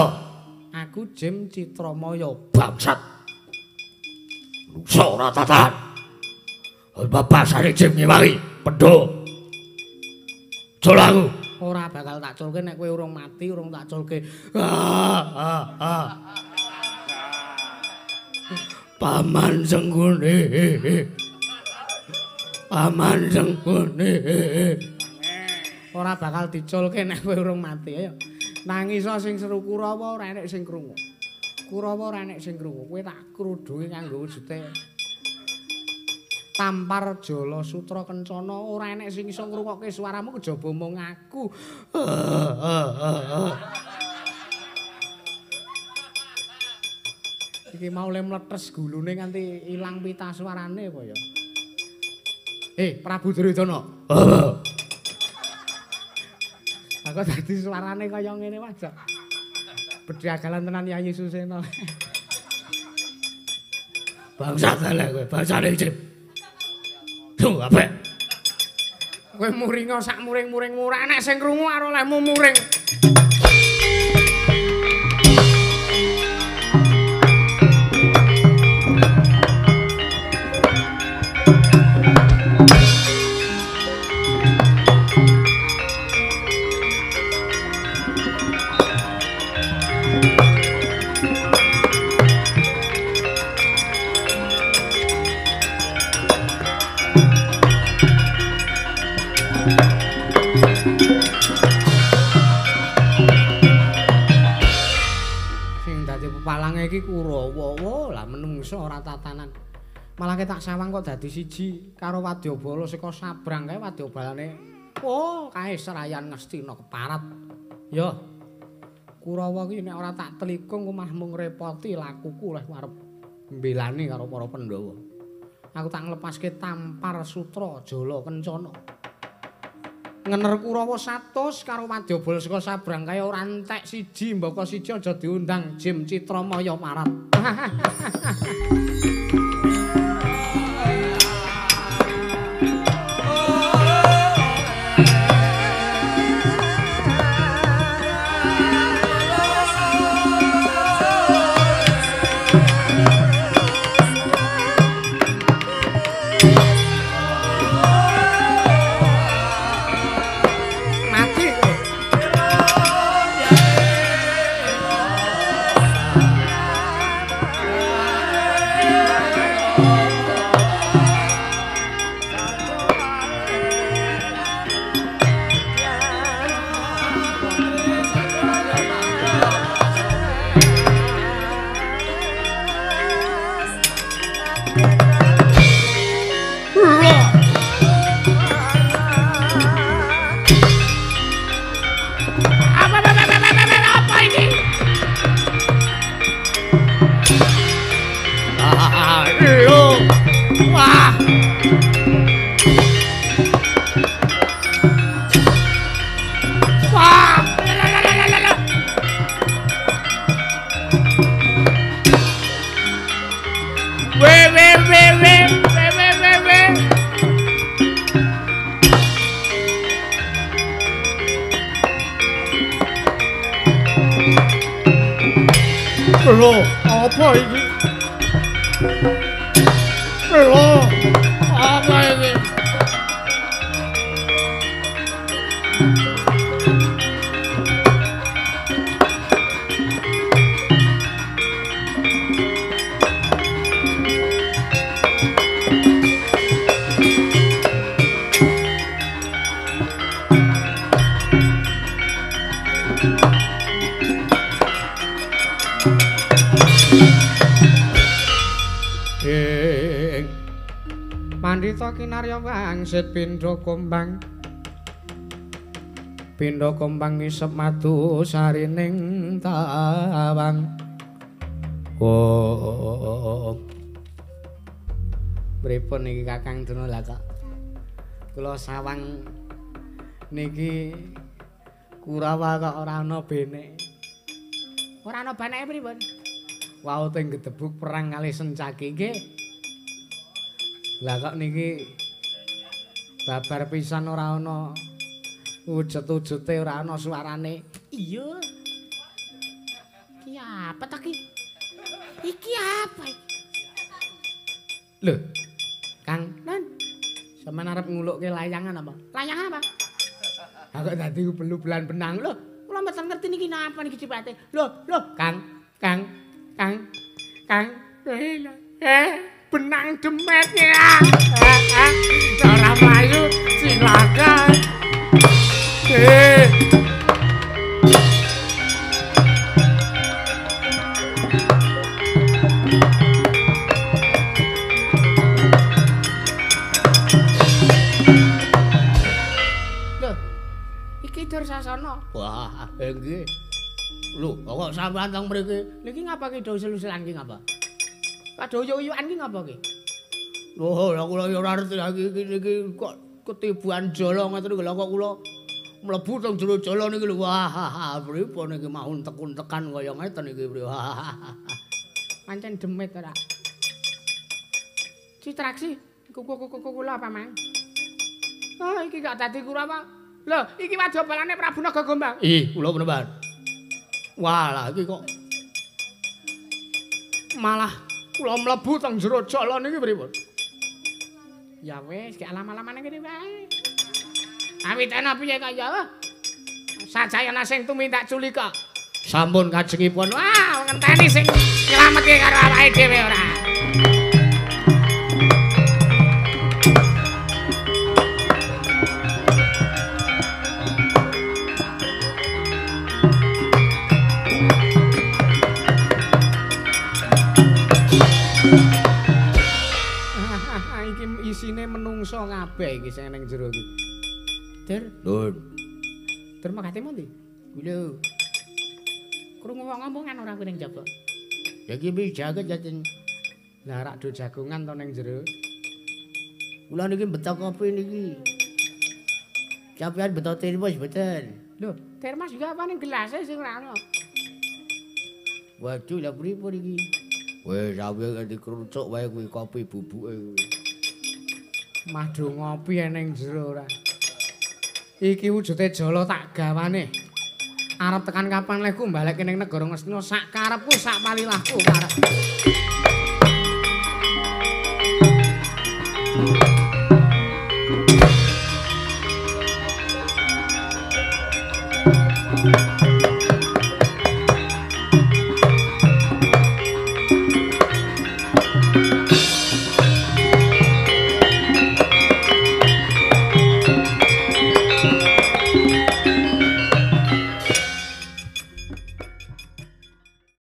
Aku Jim Citramaya bangsat. Manungsa ora tatahan. Bapak sare jim ngewangi pedho. Jolaku. Ora bakal tak culke nek kowe urung mati, urung tak culke. Paman Senggone. Paman Senggone. Ora bakal diculke nek kowe urung mati. Ayo. Nangis sing seru Kurawa ora enek sing krungu. Kurawa ora enek sing krungu. Kowe tak krudhungi kanggo wujute Tampar Jala Sutra Kencana ora enek sing iso ngrungokke swaramu kejaba mung aku. Iki mau le mletes gulune nganti ilang pita swarane apa ya? Prabu Duryudana. Aku dadi swarane kaya ngene wae. Bedhagalan tenan Yayi Susena. Bangsa elek kowe, bangsane Cip. Duh, apik. Kowe muringa sak muring-muring ora enek sing krungu karo lemu muring. Palange iki Kurawa, lah menungso ora tatanan. Malah tak sawang kok dadi siji karo Wadyabala saka Sabrang kae Wadyabalane. Oh, kae serayan Ngastina keparat. Ya. Kurawa iki nek ora tak telikung omah mung repoti lakuku leh arep mbelani karo para Pandhawa. Aku tak nglepaske Tampar Sutra Jala Kencana. Ngener Kurawa 100 karo Wadyabala saka Sabrang kaya ora entek siji mbaka siji aja diundang Jim Citramaya Marat. Lho, apa iki? Lho, apa iki? Pandhita kinarya wangsit pindha kombang. Pindha kombang ngisep madu sarining tawang. Oh. Pripun niki Kakang Duna lah kok. Kula sawang niki Kurawa kok ora ana bene. Ora ana baneke pripun? Wau teng gedebuk perang kalih Sencaki nggih. Lah kok niki babar pisan ora ana wujud-wujute, ora ana suarane. Iya. Ki apa ta ki? Iki apa iki? Lho. Kang, Nan. Sampeyan arep ngulukke layangan apa? Layangan apa? Ha kok dadi belu-belan benang lho. Kula mboten ngerti niki napa niki sipate. Lho, Kang. Benang demet ya. Ora mlayu silakan. Dur sasana. Wah, nggih. Lho, kok sampean teng mriki? Niki ngapa ki do usul-usulan ki ngapa? Kadoyo-yokan ki ngapa ki? Loh, kula ya ora ngerti iki kok ketibuan jala ngoten lho kok kula mlebu teng jero jala niki lho. Wah, pripun niki mau tekun-tekan kaya ngeten iki, Bro. Pancen demit ora. Citraksi, kula apa, Mang? Oh, iki gak dadi kura apa? Lho, iki wadobalane Prabu Nagagombang. Ih, kula meneman. Walah, iki kok malah kula mlebu teng jero jala niki pripun? Ya wis, gek alam-alamane kene wae. Awitene piye kok ya? Sajayana sing tumindak culika. Sampun kajengipun. Wah, ngenteni sing nyelametke karo awake dhewe ora. Isine menungso kabeh iki sing ning jero iki. Dir, Nun. Dir makate mondi? Lho. Krungu wong ngomongan ora kuwi ning jaba. Ya iki mi jaget jaten. Lah rak do jagongan to ning jero. Kula niki betok kopi niki. Sampeyan betok termos mboten? Lho, termos juga apa ning gelase sing ora ono. Waduh, lha pripun iki? Wes sampeyan dikrucuk wae kuwi kopi bubuke kuwi. Madu ngopi ning jero ora. Iki wujude jala tak gawane. Arep tekan kapan lehku balekke ning negara Ngastina sak karepku sak palilahku karep.